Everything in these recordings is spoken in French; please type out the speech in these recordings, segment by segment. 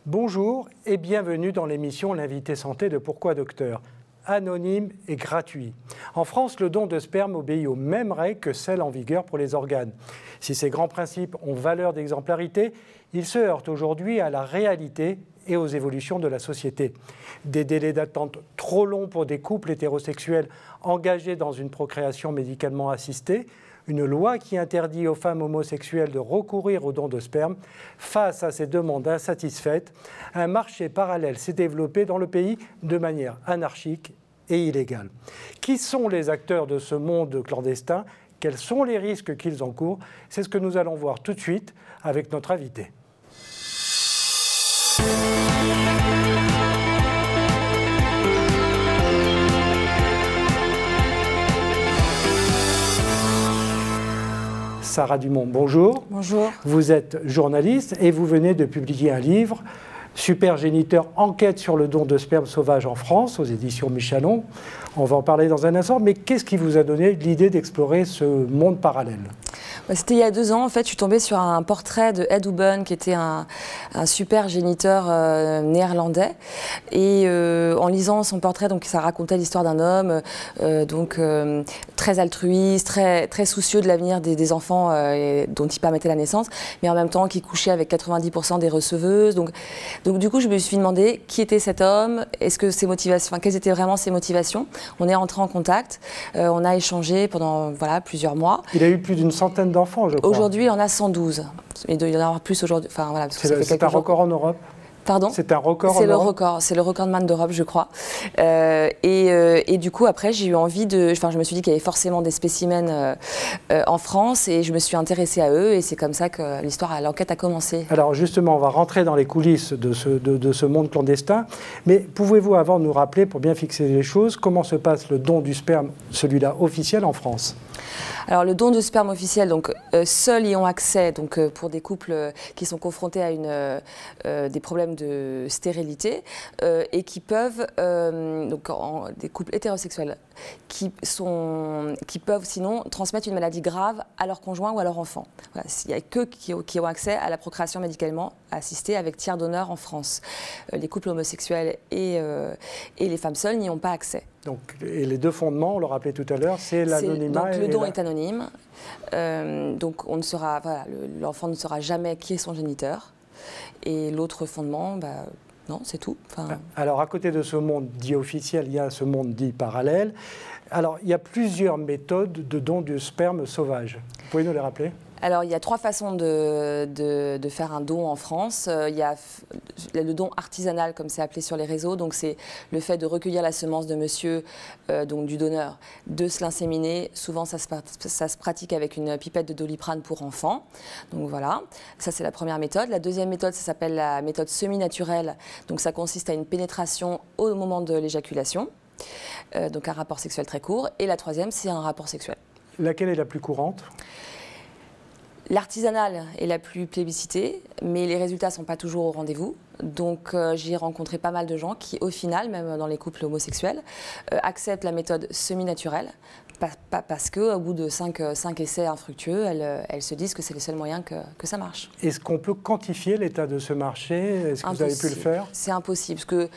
Bonjour et bienvenue dans l'émission L'invité santé de Pourquoi Docteur, anonyme et gratuit. En France, le don de sperme obéit aux mêmes règles que celles en vigueur pour les organes. Si ces grands principes ont valeur d'exemplarité, ils se heurtent aujourd'hui à la réalité et aux évolutions de la société. Des délais d'attente trop longs pour des couples hétérosexuels engagés dans une procréation médicalement assistée, une loi qui interdit aux femmes homosexuelles de recourir au don de sperme. Face à ces demandes insatisfaites, un marché parallèle s'est développé dans le pays de manière anarchique et illégale. Qui sont les acteurs de ce monde clandestin? Quels sont les risques qu'ils encourent? C'est ce que nous allons voir tout de suite avec notre invité. Sarah Dumont, bonjour. Bonjour. Vous êtes journaliste et vous venez de publier un livre, Supergéniteur, enquête sur le don de sperme sauvage en France, aux éditions Michalon. On va en parler dans un instant, mais qu'est-ce qui vous a donné l'idée d'explorer ce monde parallèle ? C'était il y a 2 ans, en fait, je suis tombée sur un portrait de Ed Houben, qui était un super géniteur néerlandais. Et en lisant son portrait, donc, ça racontait l'histoire d'un homme très altruiste, très soucieux de l'avenir des enfants dont il permettait la naissance, mais en même temps qui couchait avec 90% des receveuses. Donc du coup, je me suis demandé qui était cet homme, est-ce que ses motivations, quelles étaient vraiment ses motivations. On est entré en contact, on a échangé pendant plusieurs mois. Il a eu plus d'une centaine d'enfants, je crois. Aujourd'hui, il en a 112. Il doit y en avoir plus aujourd'hui. Enfin, voilà, c'est un record en Europe. Pardon ? C'est un record en Europe. C'est le recordman d'Europe, je crois. Et du coup, après, j'ai eu envie de... Enfin, je me suis dit qu'il y avait forcément des spécimens en France et je me suis intéressée à eux et c'est comme ça que l'enquête a commencé. Alors justement, on va rentrer dans les coulisses de ce monde clandestin. Mais pouvez-vous avant nous rappeler, pour bien fixer les choses, comment se passe le don du sperme, celui-là officiel en France ? Alors le don de sperme officiel, donc seuls y ont accès, donc pour des couples qui sont confrontés à des problèmes de stérilité et qui peuvent, des couples hétérosexuels, qui peuvent sinon transmettre une maladie grave à leur conjoint ou à leur enfant. Voilà, il n'y a que qui ont accès à la procréation médicalement assistée avec tiers donneur en France. Les couples homosexuels et les femmes seules n'y ont pas accès. Donc, et les deux fondements, on le rappelait tout à l'heure, c'est l'anonymat. Donc le don est anonyme. Donc l'enfant ne saura jamais qui est son géniteur. Et l'autre fondement, non, c'est tout. Alors, à côté de ce monde dit officiel, il y a ce monde dit parallèle. Alors, il y a plusieurs méthodes de don du sperme sauvage. Vous pouvez nous les rappeler ? Alors, il y a 3 façons de faire un don en France. Il y a le don artisanal, comme c'est appelé sur les réseaux. Donc, c'est le fait de recueillir la semence de monsieur, donc du donneur, de se l'inséminer. Souvent, ça se pratique avec une pipette de Doliprane pour enfants. Donc, voilà. Ça, c'est la première méthode. La deuxième méthode, ça s'appelle la méthode semi-naturelle. Donc, ça consiste à une pénétration au moment de l'éjaculation. Donc, un rapport sexuel très court. Et la troisième, c'est un rapport sexuel. Laquelle est la plus courante ? L'artisanale est la plus plébiscitée, mais les résultats ne sont pas toujours au rendez-vous. Donc j'ai rencontré pas mal de gens qui, au final, même dans les couples homosexuels, acceptent la méthode semi-naturelle parce qu'au bout de 5 essais infructueux, elles se disent que c'est le seul moyen que ça marche. Est-ce qu'on peut quantifier l'état de ce marché? Est-ce que vous avez pu le faire? C'est impossible, parce que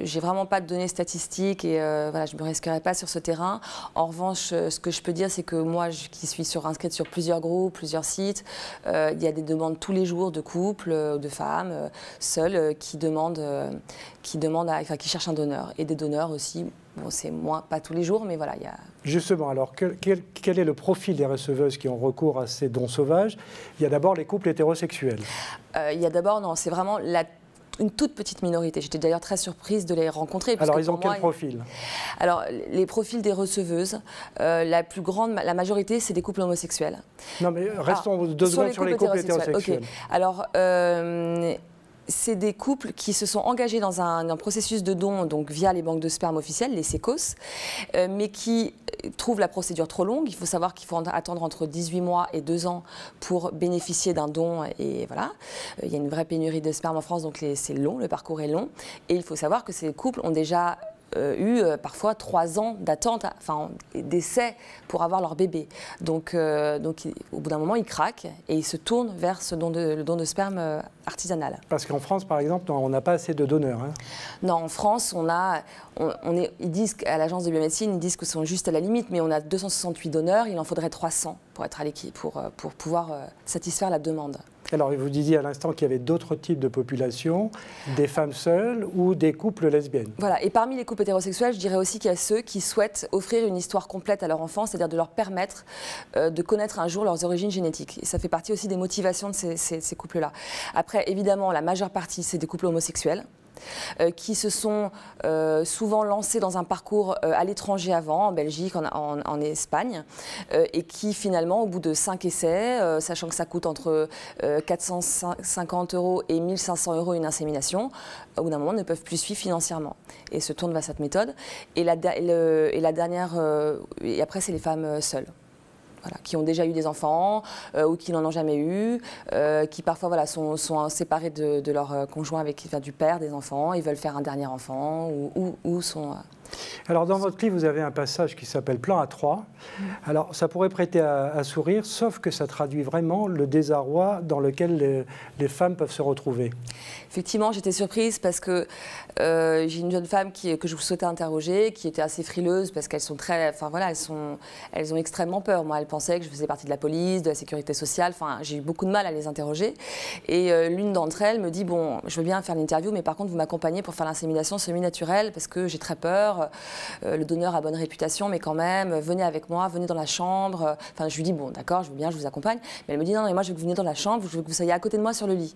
j'ai vraiment pas de données statistiques et je ne me risquerai pas sur ce terrain. En revanche, ce que je peux dire, c'est que moi, qui suis inscrite sur plusieurs groupes, plusieurs sites, il y a des demandes tous les jours de couples, de femmes seules qui cherchent un donneur. Et des donneurs aussi. Bon, c'est moins, pas tous les jours, mais voilà, il y a... Justement, alors, quel est le profil des receveuses qui ont recours à ces dons sauvages? Il y a d'abord les couples hétérosexuels. Il y a d'abord, non, c'est vraiment une toute petite minorité. J'étais d'ailleurs très surprise de les rencontrer. Alors, ils ont quel profil? Alors, les profils des receveuses, la majorité, c'est des couples homosexuels. Non, mais restons 2 secondes sur les couples hétérosexuels. Okay. Alors... c'est des couples qui se sont engagés dans un processus de don, donc via les banques de sperme officielles, les SECOS, mais qui trouvent la procédure trop longue. Il faut savoir qu'il faut attendre entre 18 mois et 2 ans pour bénéficier d'un don. Et voilà, il y a une vraie pénurie de sperme en France, donc c'est long, le parcours est long. Et il faut savoir que ces couples ont déjà eu parfois 3 ans d'attente, enfin d'essai pour avoir leur bébé. Donc au bout d'un moment, ils craquent et ils se tournent vers le don de sperme artisanal. Parce qu'en France, par exemple, on n'a pas assez de donneurs. Hein. Non, en France, ils disent qu'à l'agence de biomédecine, ils disent que sont juste à la limite, mais on a 268 donneurs, il en faudrait 300 pour être à l'équipe, pour pouvoir satisfaire la demande. Alors, vous disiez à l'instant qu'il y avait d'autres types de populations, des femmes seules ou des couples lesbiennes. Voilà, et parmi les couples hétérosexuels, je dirais aussi qu'il y a ceux qui souhaitent offrir une histoire complète à leur enfant, c'est-à-dire de leur permettre de connaître un jour leurs origines génétiques. Et ça fait partie aussi des motivations de ces couples-là. Après, évidemment, la majeure partie, c'est des couples homosexuels. Qui se sont souvent lancés dans un parcours à l'étranger avant, en Belgique, en Espagne, et qui finalement, au bout de 5 essais, sachant que ça coûte entre 450 € et 1 500 € une insémination, au bout d'un moment ne peuvent plus suivre financièrement et se tournent vers cette méthode. Et la dernière, et après c'est les femmes seules. Voilà, qui ont déjà eu des enfants ou qui n'en ont jamais eu, qui parfois voilà, sont séparés de leur conjoint du père des enfants, ils veulent faire un dernier enfant ou sont... Alors dans votre livre, vous avez un passage qui s'appelle Plan A3. Alors ça pourrait prêter à sourire, sauf que ça traduit vraiment le désarroi dans lequel les femmes peuvent se retrouver. Effectivement, j'étais surprise parce que j'ai une jeune femme que je souhaitais interroger, qui était assez frileuse parce qu'elles sont très... Enfin voilà, elles ont extrêmement peur. Moi, elles pensaient que je faisais partie de la police, de la sécurité sociale. Enfin, j'ai eu beaucoup de mal à les interroger. Et l'une d'entre elles me dit, bon, je veux bien faire l'interview, mais par contre, vous m'accompagnez pour faire l'insémination semi-naturelle parce que j'ai très peur. Le donneur a bonne réputation, mais quand même, venez avec moi, venez dans la chambre. Enfin, je lui dis, bon, d'accord, je veux bien, je vous accompagne. Mais elle me dit, non, mais moi, je veux que vous veniez dans la chambre, je veux que vous soyez à côté de moi sur le lit.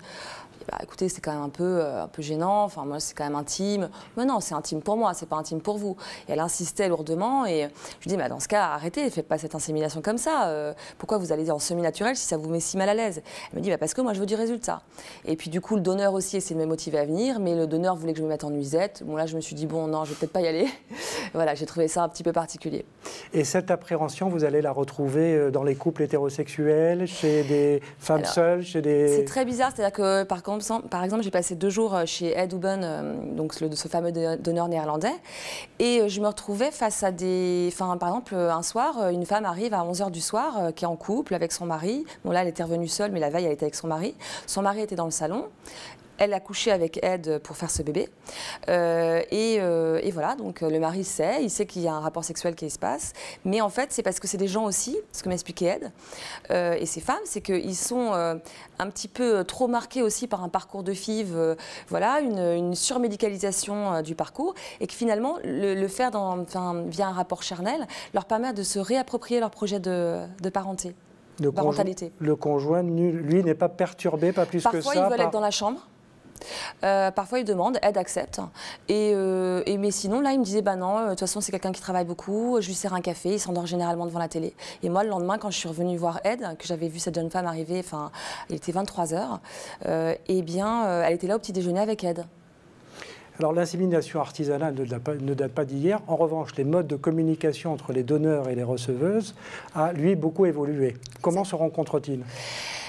Bah, écoutez, c'est quand même un peu gênant, enfin moi c'est quand même intime. Mais non, c'est intime pour moi, c'est pas intime pour vous. Et elle insistait lourdement et je lui dis, bah, dans ce cas, arrêtez, faites pas cette insémination comme ça. Pourquoi vous allez en semi-naturel si ça vous met si mal à l'aise? Elle me dit, bah, parce que moi je veux du résultat. Et puis du coup, le donneur aussi essayait de me motiver à venir, mais le donneur voulait que je me mette en nuisette. Bon là, je me suis dit, bon non, je vais peut-être pas y aller. Voilà, j'ai trouvé ça un petit peu particulier. Et cette appréhension, vous allez la retrouver dans les couples hétérosexuels, chez des femmes seules, chez des... C'est très bizarre, c'est-à-dire que par exemple, j'ai passé 2 jours chez Ed Huben, donc ce fameux donneur néerlandais, et je me retrouvais face à des... Enfin, par exemple, un soir, une femme arrive à 11 h du soir, qui est en couple avec son mari. Bon là, elle était revenue seule, mais la veille, elle était avec son mari. Son mari était dans le salon. Elle a couché avec Ed pour faire ce bébé. Et voilà, donc le mari sait, il sait qu'il y a un rapport sexuel qui se passe. Mais en fait, c'est parce que c'est des gens aussi, ce que m'expliquait Ed, et ces femmes, c'est qu'ils sont un petit peu trop marqués aussi par un parcours de FIV, voilà, une surmédicalisation du parcours, et que finalement, le faire via un rapport charnel leur permet de se réapproprier leur projet de parenté. Parentalité. Le conjoint, lui, n'est pas perturbé, pas plus que ça. Parfois, ils veulent être dans la chambre. Parfois, il demande, Ed accepte. Mais sinon, là, il me disait, bah non, de toute façon, c'est quelqu'un qui travaille beaucoup, je lui sers un café, il s'endort généralement devant la télé. Et moi, le lendemain, quand je suis revenue voir Ed, que j'avais vu cette jeune femme arriver, enfin, il était 23 h, eh bien, elle était là au petit déjeuner avec Ed. Alors l'insémination artisanale ne date pas d'hier. En revanche, les modes de communication entre les donneurs et les receveuses a, lui, beaucoup évolué. Comment se rencontrent-ils ?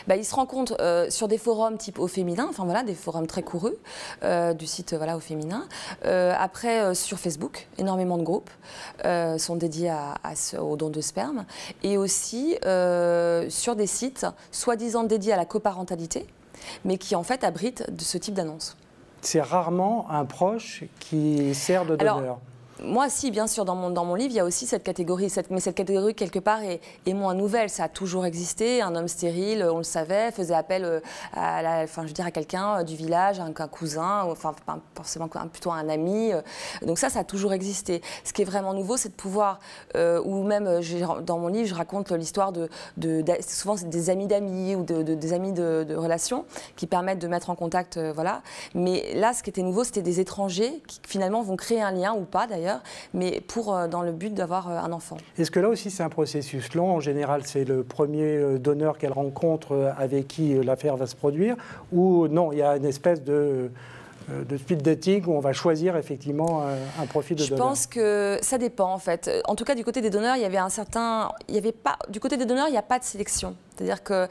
Bah, ils se rencontrent sur des forums type Au Féminin, enfin voilà, des forums très courus du site voilà, Au Féminin. Après, sur Facebook, énormément de groupes sont dédiés au don de sperme. Et aussi sur des sites soi-disant dédiés à la coparentalité, mais qui en fait abritent ce type d'annonces. C'est rarement un proche qui sert de donneur. Alors, moi, si, bien sûr, dans mon livre, il y a aussi cette catégorie. Mais cette catégorie, quelque part, est moins nouvelle. Ça a toujours existé. Un homme stérile, on le savait, faisait appel à quelqu'un du village, un cousin, enfin, pas forcément plutôt un ami. Donc ça a toujours existé. Ce qui est vraiment nouveau, c'est de pouvoir, ou même, dans mon livre, je raconte l'histoire souvent, c'est des amis d'amis ou des amis de relations qui permettent de mettre en contact, voilà. Mais là, ce qui était nouveau, c'était des étrangers qui, finalement, vont créer un lien, ou pas, d'ailleurs, mais dans le but d'avoir un enfant. Est-ce que là aussi c'est un processus long? En général, c'est le premier donneur qu'elle rencontre avec qui l'affaire va se produire, ou non, il y a une espèce de speed dating où on va choisir effectivement un profil de donneur? Je pense que ça dépend en fait. En tout cas, du côté des donneurs, du côté des donneurs, il n'y a pas de sélection. C'est-à-dire que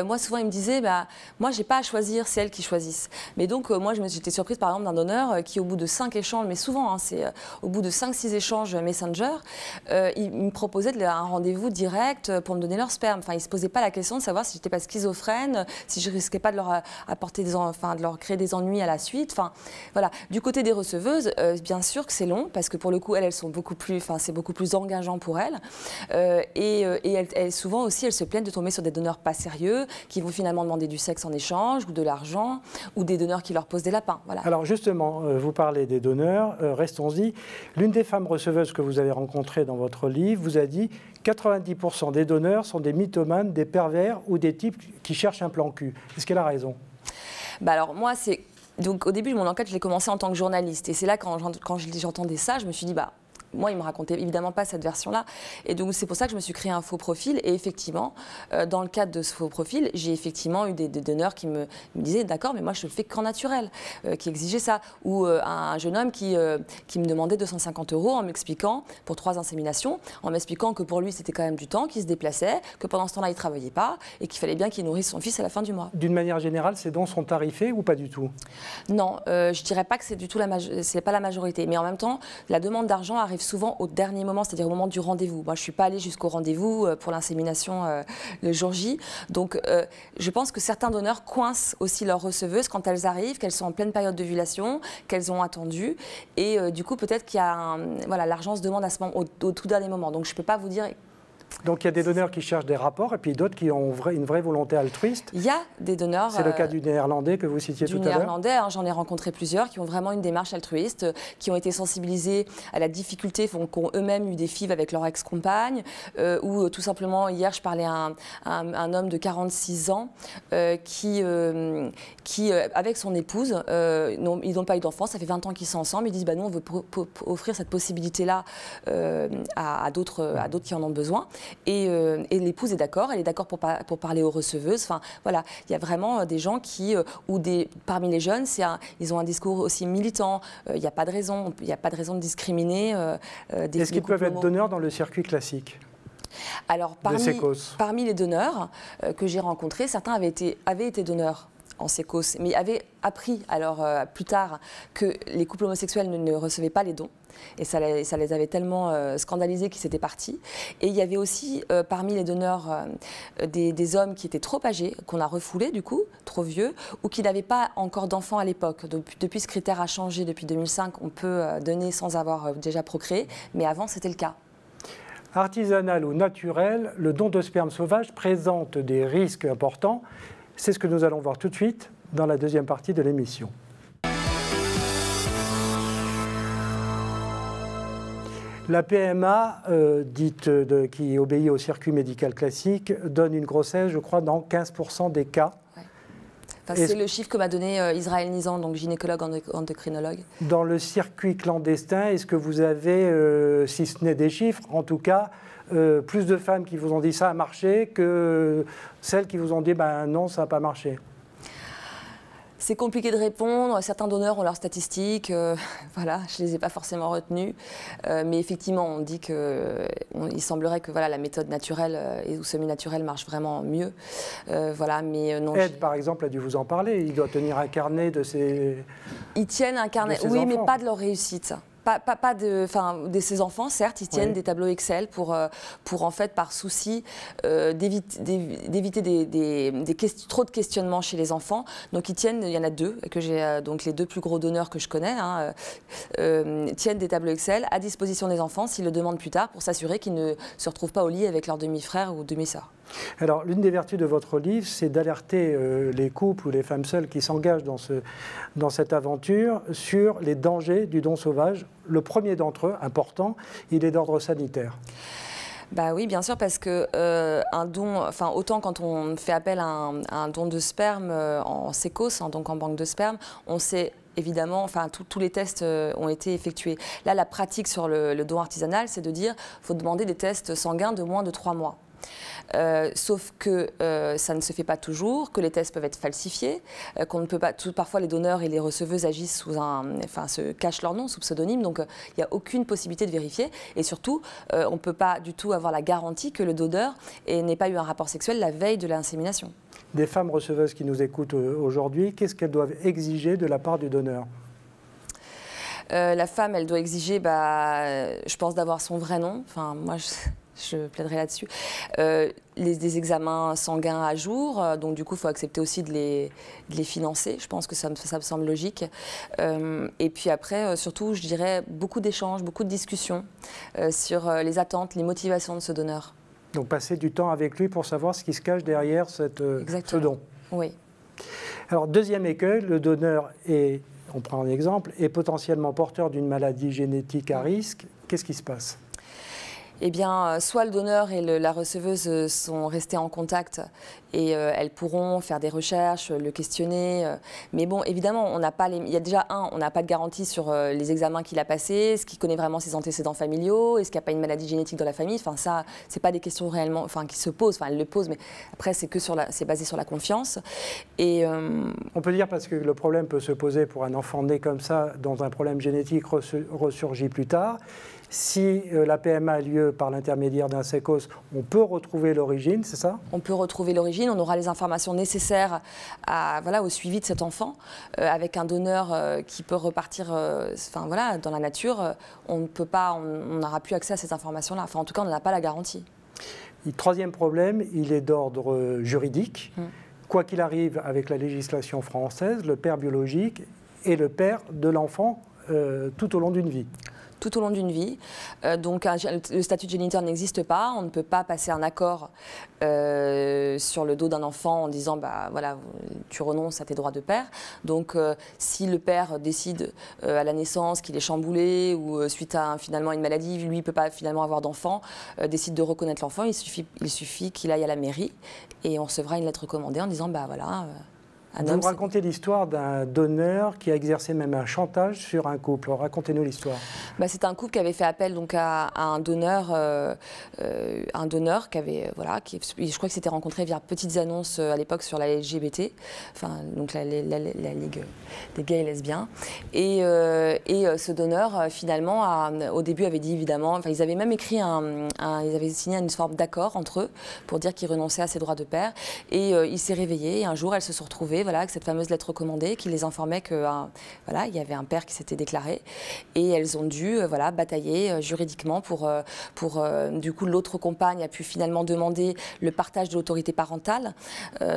moi, souvent, ils me disaient, bah, moi, j'ai pas à choisir, c'est elles qui choisissent. Mais donc, moi, j'étais surprise, par exemple, d'un donneur qui, au bout de 5 échanges, mais souvent, hein, c'est au bout de 5-6 échanges Messenger, ils me proposaient un rendez-vous direct pour me donner leur sperme. Enfin, ils se posaient pas la question de savoir si j'étais pas schizophrène, si je risquais pas de leur apporter de leur créer des ennuis à la suite. Enfin, voilà. Du côté des receveuses, bien sûr que c'est long, parce que pour le coup, elles sont beaucoup plus, enfin, c'est beaucoup plus engageant pour elles. Et souvent aussi, elles se plaignent de tomber sur des donneurs pas sérieux, qui vont finalement demander du sexe en échange, ou de l'argent, ou des donneurs qui leur posent des lapins. Voilà. Alors justement, vous parlez des donneurs, restons-y. L'une des femmes receveuses que vous avez rencontrées dans votre livre vous a dit 90% des donneurs sont des mythomanes, des pervers ou des types qui cherchent un plan cul. Est-ce qu'elle a raison? Bah alors moi, donc au début de mon enquête, je l'ai commencé en tant que journaliste. Et c'est là, quand j'entendais ça, je me suis dit, bah, moi, il ne me racontait évidemment pas cette version-là. Et donc, c'est pour ça que je me suis créé un faux profil. Et effectivement, dans le cadre de ce faux profil, j'ai effectivement eu des donneurs qui me disaient, d'accord, mais moi, je le fais qu'en naturel, qui exigeaient ça. Ou un jeune homme qui me demandait 250 € en m'expliquant, pour 3 inséminations, en m'expliquant que pour lui, c'était quand même du temps, qu'il se déplaçait, que pendant ce temps-là, il ne travaillait pas et qu'il fallait bien qu'il nourrisse son fils à la fin du mois. D'une manière générale, ces dons sont tarifés ou pas du tout? Non, je ne dirais pas que c'est du tout c'est pas la majorité. Mais en même temps, la demande d'argent arrive souvent au dernier moment, c'est-à-dire au moment du rendez-vous. Moi, je ne suis pas allée jusqu'au rendez-vous pour l'insémination le jour J. Donc, je pense que certains donneurs coincent aussi leurs receveuses quand elles arrivent, qu'elles sont en pleine période d'ovulation, qu'elles ont attendu. Et du coup, peut-être qu'il y a voilà, l'argent se demande à ce moment, au tout dernier moment. Donc, je ne peux pas vous dire... Donc il y a des donneurs qui cherchent des rapports et puis d'autres qui ont une vraie volonté altruiste. Il y a des donneurs... C'est le cas du néerlandais que vous citiez tout à l'heure. Du néerlandais, hein, j'en ai rencontré plusieurs qui ont vraiment une démarche altruiste, qui ont été sensibilisés à la difficulté, qui ont eux-mêmes eu des fives avec leur ex-compagne, ou tout simplement, hier, je parlais à un homme de 46 ans qui avec son épouse, ils n'ont pas eu d'enfants, ça fait 20 ans qu'ils sont ensemble, ils disent, bah, nous, on veut offrir cette possibilité-là à d'autres qui en ont besoin. Et l'épouse est d'accord, elle est d'accord pour parler aux receveuses. Enfin, voilà, il y a vraiment des gens qui, parmi les jeunes, ils ont un discours aussi militant. Il n'y a pas de raison, de discriminer. Est-ce qu'ils peuvent être donneurs dans le circuit classique? Alors, parmi les donneurs que j'ai rencontrés, certains avaient été donneurs en sécos, mais avaient appris alors plus tard que les couples homosexuels ne recevaient pas les dons. Et ça les avait tellement scandalisés qu'ils s'étaient partis. Et il y avait aussi parmi les donneurs des hommes qui étaient trop âgés, qu'on a refoulés du coup, trop vieux, ou qui n'avaient pas encore d'enfants à l'époque. Depuis ce critère a changé depuis 2005, on peut donner sans avoir déjà procréé, mais avant c'était le cas. Artisanal ou naturel, le don de sperme sauvage présente des risques importants. C'est ce que nous allons voir tout de suite dans la deuxième partie de l'émission. La PMA, qui obéit au circuit médical classique, donne une grossesse, je crois, dans 15% des cas. Ouais. Enfin, c'est le chiffre que m'a donné Israël Nizan, donc gynécologue endocrinologue. Dans le circuit clandestin, est-ce que vous avez, si ce n'est des chiffres, en tout cas, plus de femmes qui vous ont dit ça a marché que celles qui vous ont dit ben non, ça n'a pas marché? C'est compliqué de répondre. Certains donneurs ont leurs statistiques. Voilà, je ne les ai pas forcément retenues. Mais effectivement, on dit qu'il semblerait que voilà, la méthode naturelle ou semi-naturelle marche vraiment mieux. Voilà, mais non. Ed, par exemple, a dû vous en parler. Il doit tenir un carnet de ses... Ils tiennent un carnet, oui, enfants. Mais pas de leur réussite. Pas de ces enfants, certes, ils tiennent des tableaux Excel pour en fait, par souci d'éviter trop de questionnements chez les enfants. Donc ils tiennent, il y en a 2, que j'ai donc les 2 plus gros donneurs que je connais, tiennent des tableaux Excel à disposition des enfants s'ils le demandent plus tard pour s'assurer qu'ils ne se retrouvent pas au lit avec leur demi-frère ou demi-sœur. Alors, l'une des vertus de votre livre, c'est d'alerter les couples ou les femmes seules qui s'engagent dans cette aventure sur les dangers du don sauvage. Le premier d'entre eux, important, il est d'ordre sanitaire. Bah oui, bien sûr, parce que un don, enfin autant quand on fait appel à un don de sperme en sécos, donc en banque de sperme, on sait évidemment, enfin tous les tests ont été effectués. Là, la pratique sur le don artisanal, c'est de dire, faut demander des tests sanguins de moins de 3 mois. Sauf que ça ne se fait pas toujours, que les tests peuvent être falsifiés, qu'on ne peut pas. Parfois, les donneurs et les receveuses agissent se cachent leur nom sous pseudonyme, donc il n'y a aucune possibilité de vérifier. Et surtout, on ne peut pas du tout avoir la garantie que le donneur n'ait pas eu un rapport sexuel la veille de l'insémination. Des femmes receveuses qui nous écoutent aujourd'hui, qu'est-ce qu'elles doivent exiger de la part du donneur ? La femme, elle doit exiger, je pense, d'avoir son vrai nom. Enfin, moi, je plaiderai là-dessus. Des examens sanguins à jour, donc du coup, il faut accepter aussi de les financer. Je pense que ça me semble logique. Et puis après, surtout, je dirais beaucoup d'échanges, beaucoup de discussions sur les attentes, les motivations de ce donneur. Donc passer du temps avec lui pour savoir ce qui se cache derrière ce don. Oui. Alors, deuxième écueil, le donneur on prend un exemple, est potentiellement porteur d'une maladie génétique à risque. Qu'est-ce qui se passe ? Eh bien, soit le donneur et la receveuse sont restés en contact et elles pourront faire des recherches, le questionner. Mais bon, évidemment, on n'a pas il y a déjà on n'a pas de garantie sur les examens qu'il a passés, est-ce qu'il connaît vraiment ses antécédents familiaux, est-ce qu'il n'y a pas une maladie génétique dans la famille. Enfin, ça, c'est pas des questions réellement, qui se posent. Enfin, elles le posent, mais après, c'est basé sur la confiance. Et on peut dire parce que le problème peut se poser pour un enfant né comme ça, dont un problème génétique ressurgit plus tard. Si la PMA a lieu par l'intermédiaire d'un sécos, on peut retrouver l'origine, c'est ça ? On peut retrouver l'origine, on aura les informations nécessaires au suivi de cet enfant. Avec un donneur qui peut repartir dans la nature, on n'aura plus accès à ces informations-là. Enfin, en tout cas, on n'en a pas la garantie. Le troisième problème, il est d'ordre juridique. Quoi qu'il arrive avec la législation française, le père biologique est le père de l'enfant tout au long d'une vie. Tout au long d'une vie. Donc le statut de géniteur n'existe pas. On ne peut pas passer un accord sur le dos d'un enfant en disant tu renonces à tes droits de père. Donc si le père décide à la naissance qu'il est chamboulé ou suite à finalement une maladie, lui ne peut pas finalement avoir d'enfant, décide de reconnaître l'enfant, il suffit qu'il aille à la mairie et on recevra une lettre recommandée en disant Vous me racontez l'histoire d'un donneur qui a exercé même un chantage sur un couple. Racontez-nous l'histoire. C'est un couple qui avait fait appel à un donneur qui avait, je crois que s'était rencontré via petites annonces à l'époque sur la LGBT, donc la Ligue des gays et lesbiens. Et ce donneur, finalement, au début avait dit évidemment, ils avaient même écrit ils avaient signé une forme d'accord entre eux pour dire qu'ils renonçaient à ses droits de père. Et il s'est réveillé et un jour, elles se sont retrouvées avec cette fameuse lettre recommandée qui les informait qu'il y avait un père qui s'était déclaré et elles ont dû batailler juridiquement pour du coup l'autre compagne a pu finalement demander le partage de l'autorité parentale.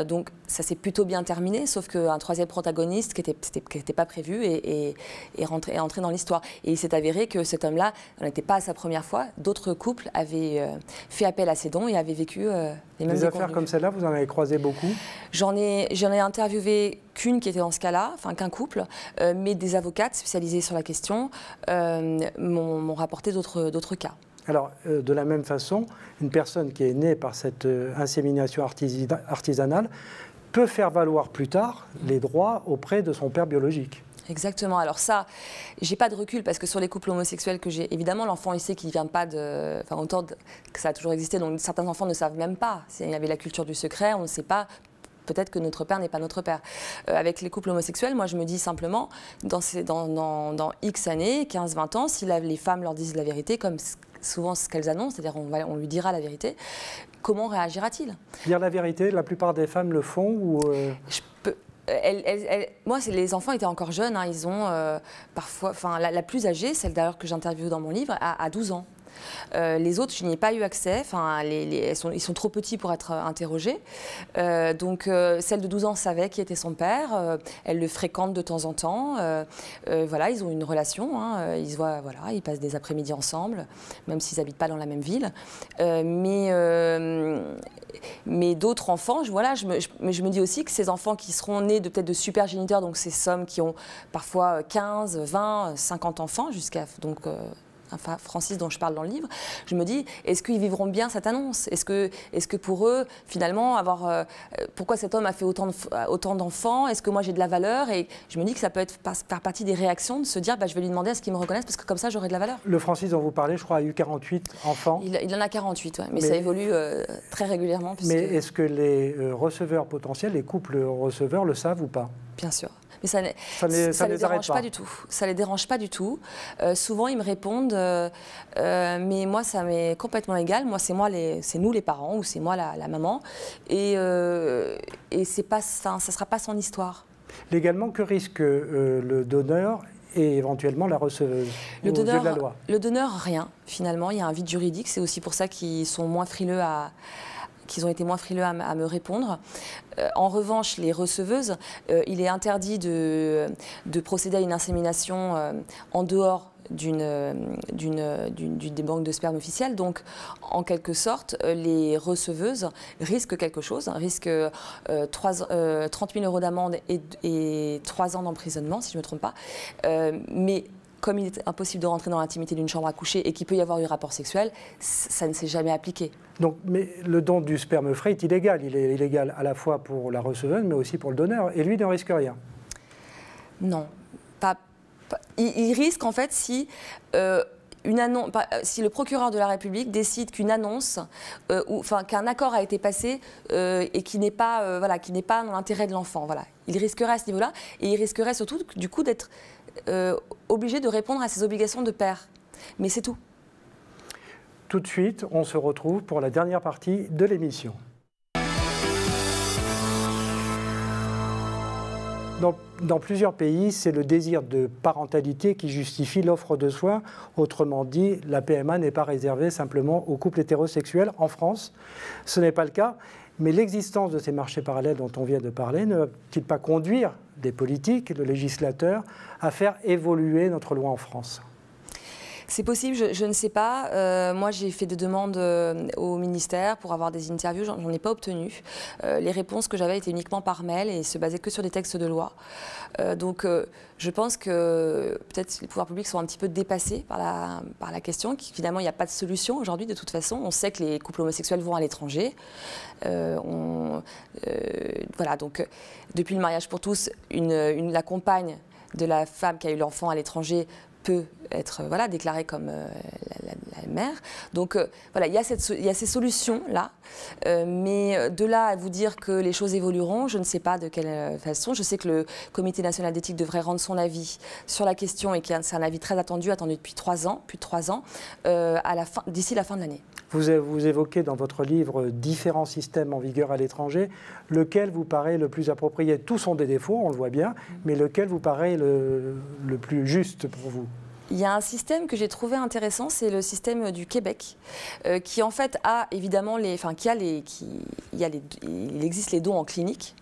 Donc ça s'est plutôt bien terminé, sauf qu'un troisième protagoniste qui n'était pas prévu est rentré dans l'histoire. Et il s'est avéré que cet homme-là n'était pas à sa première fois. D'autres couples avaient fait appel à ses dons et avaient vécu les mêmes Des affaires comme celle-là, vous en avez croisé beaucoup ? J'en ai interviewé qu'une qui était dans ce cas-là, qu'un couple, mais des avocates spécialisées sur la question m'ont rapporté d'autres cas. Alors, de la même façon, une personne qui est née par cette insémination artisanale peut faire valoir plus tard les droits auprès de son père biologique. Exactement. Alors ça, j'ai pas de recul parce que sur les couples homosexuels que j'ai, évidemment, l'enfant, il sait qu'il vient pas de... autant que ça a toujours existé, donc certains enfants ne savent même pas. Il y avait la culture du secret, on ne sait pas... Peut-être que notre père n'est pas notre père. Avec les couples homosexuels, moi je me dis simplement, dans X années, 15-20 ans, si les femmes leur disent la vérité, comme souvent ce qu'elles annoncent, c'est-à-dire on lui dira la vérité, comment réagira-t-il ? Dire la vérité, la plupart des femmes le font ou moi, les enfants étaient encore jeunes, ils ont parfois, la plus âgée, celle d'ailleurs que j'interviewe dans mon livre, a 12 ans. Les autres, je n'y ai pas eu accès. Ils sont trop petits pour être interrogés. Donc, celle de 12 ans savait qui était son père. Elle le fréquente de temps en temps. Ils ont une relation. Ils se voient, ils passent des après-midi ensemble, même s'ils n'habitent pas dans la même ville. Mais d'autres enfants, je me dis aussi que ces enfants qui seront nés peut-être de super géniteurs, donc ces sommes qui ont parfois 15, 20, 50 enfants, jusqu'à Francis dont je parle dans le livre, je me dis, est-ce qu'ils vivront bien cette annonce? Est-ce que pour eux, finalement, pourquoi cet homme a fait autant d'enfants? Est-ce que moi j'ai de la valeur? Et je me dis que ça peut faire partie des réactions de se dire, je vais lui demander à ce qu'il me reconnaisse parce que comme ça j'aurai de la valeur. Le Francis dont vous parlez, je crois, a eu 48 enfants. Il en a 48, ouais, mais ça évolue très régulièrement. Mais est-ce que les receveurs potentiels, les couples receveurs le savent ou pas? Bien sûr. Mais ça les dérange pas du tout. Ça les dérange pas du tout. Souvent, ils me répondent mais moi, ça m'est complètement égal. Moi, c'est nous les parents ou c'est moi la maman. Et ça sera pas son histoire. Légalement, que risque le donneur et éventuellement la receveuse aux yeux de la loi? Le donneur, rien. Finalement, il y a un vide juridique. C'est aussi pour ça qu'ils sont moins frileux qu'ils ont été moins frileux à me répondre. En revanche, les receveuses, il est interdit de procéder à une insémination en dehors des banques de sperme officielles. Donc, en quelque sorte, les receveuses risquent quelque chose, risquent 30 000 € d'amende et 3 ans d'emprisonnement, si je ne me trompe pas. Mais comme il est impossible de rentrer dans l'intimité d'une chambre à coucher et qu'il peut y avoir eu rapport sexuel, ça ne s'est jamais appliqué. Donc, mais le don du sperme frais est illégal. Il est illégal à la fois pour la receveuse, mais aussi pour le donneur. Et lui ne risque rien. Non. Il risque, en fait, si le procureur de la République décide qu'une annonce, qu'un accord a été passé et qui n'est pas dans l'intérêt de l'enfant. Voilà. Il risquerait à ce niveau-là. Et il risquerait surtout, du coup, d'être obligé de répondre à ses obligations de père. Mais c'est tout. Tout de suite, on se retrouve pour la dernière partie de l'émission. Dans plusieurs pays, c'est le désir de parentalité qui justifie l'offre de soins. Autrement dit, la PMA n'est pas réservée simplement aux couples hétérosexuels. En France, ce n'est pas le cas. Mais l'existence de ces marchés parallèles dont on vient de parler ne va-t-il pas conduire des politiques, le législateur, à faire évoluer notre loi en France ? C'est possible, je ne sais pas. Moi, j'ai fait des demandes au ministère pour avoir des interviews, j'en ai pas obtenu. Les réponses que j'avais étaient uniquement par mail et se basaient que sur des textes de loi. Donc, je pense que peut-être les pouvoirs publics sont un petit peu dépassés par la question. Finalement, il n'y a pas de solution aujourd'hui, de toute façon. On sait que les couples homosexuels vont à l'étranger. Voilà, donc, depuis le mariage pour tous, la compagne de la femme qui a eu l'enfant à l'étranger peut être déclarée comme la mère. Donc il y a ces solutions-là. Mais de là à vous dire que les choses évolueront, je ne sais pas de quelle façon. Je sais que le Comité national d'éthique devrait rendre son avis sur la question et que c'est un avis très attendu depuis 3 ans, plus de 3 ans, d'ici la fin de l'année. Vous évoquez dans votre livre différents systèmes en vigueur à l'étranger. Lequel vous paraît le plus approprié? Tous ont des défauts, on le voit bien, mais lequel vous paraît le plus juste pour vous? Il y a un système que j'ai trouvé intéressant, c'est le système du Québec, qui en fait a évidemment il existe les dons en clinique,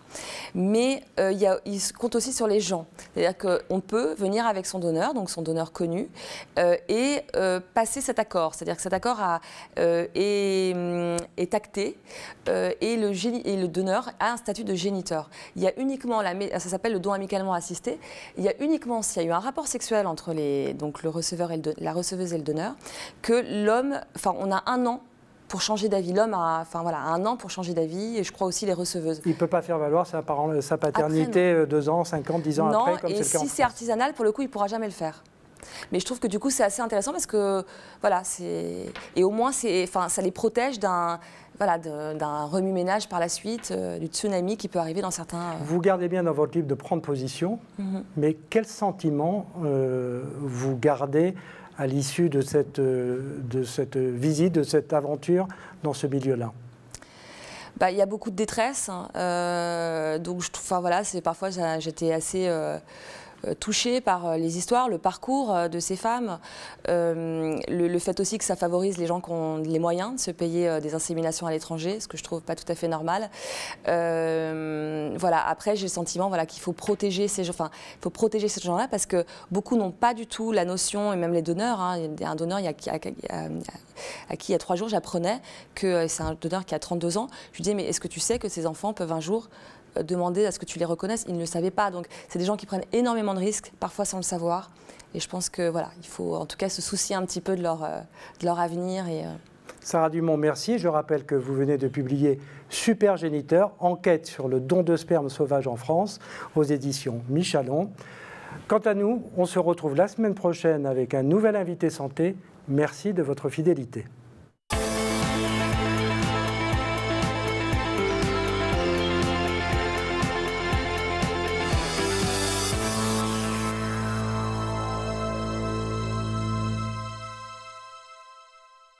mais il compte aussi sur les gens. C'est-à-dire qu'on peut venir avec son donneur, donc son donneur connu, et passer cet accord. C'est-à-dire que cet accord est acté et le donneur a un statut de géniteur. Il y a uniquement, ça s'appelle le don amicalement assisté, il y a uniquement s'il y a eu un rapport sexuel entre le receveur et la receveuse et le donneur, que l'homme, on a 1 an pour changer d'avis. L'homme a 1 an pour changer d'avis, et je crois aussi les receveuses. Il ne peut pas faire valoir sa paternité après, 2 ans, 5 ans, 10 ans non, après, comme c'est le cas en France. Et si c'est artisanal, pour le coup, il ne pourra jamais le faire. Mais je trouve que du coup, c'est assez intéressant parce que, et au moins, ça les protège d'un remue-ménage par la suite, du tsunami qui peut arriver dans certains... Vous gardez bien dans votre livre de prendre position, mais quel sentiment vous gardez à l'issue de cette visite, de cette aventure dans ce milieu-là? Il y a beaucoup de détresse, donc parfois j'étais assez... touchée par les histoires, le parcours de ces femmes, le fait aussi que ça favorise les gens qui ont les moyens de se payer des inséminations à l'étranger, ce que je trouve pas tout à fait normal. Après, j'ai le sentiment qu'il faut protéger ces gens-là parce que beaucoup n'ont pas du tout la notion, et même les donneurs. Il y a un donneur à qui il y a 3 jours j'apprenais que c'est un donneur qui a 32 ans. Je lui disais, mais est-ce que tu sais que ces enfants peuvent un jour demander à ce que tu les reconnaisses. Ils ne le savaient pas. Donc, c'est des gens qui prennent énormément de risques, parfois sans le savoir. Et je pense que voilà, il faut en tout cas se soucier un petit peu de leur avenir. Sarah Dumont, merci. Je rappelle que vous venez de publier Supergéniteur, enquête sur le don de sperme sauvage en France, aux éditions Michalon. Quant à nous, on se retrouve la semaine prochaine avec un nouvel invité santé. Merci de votre fidélité.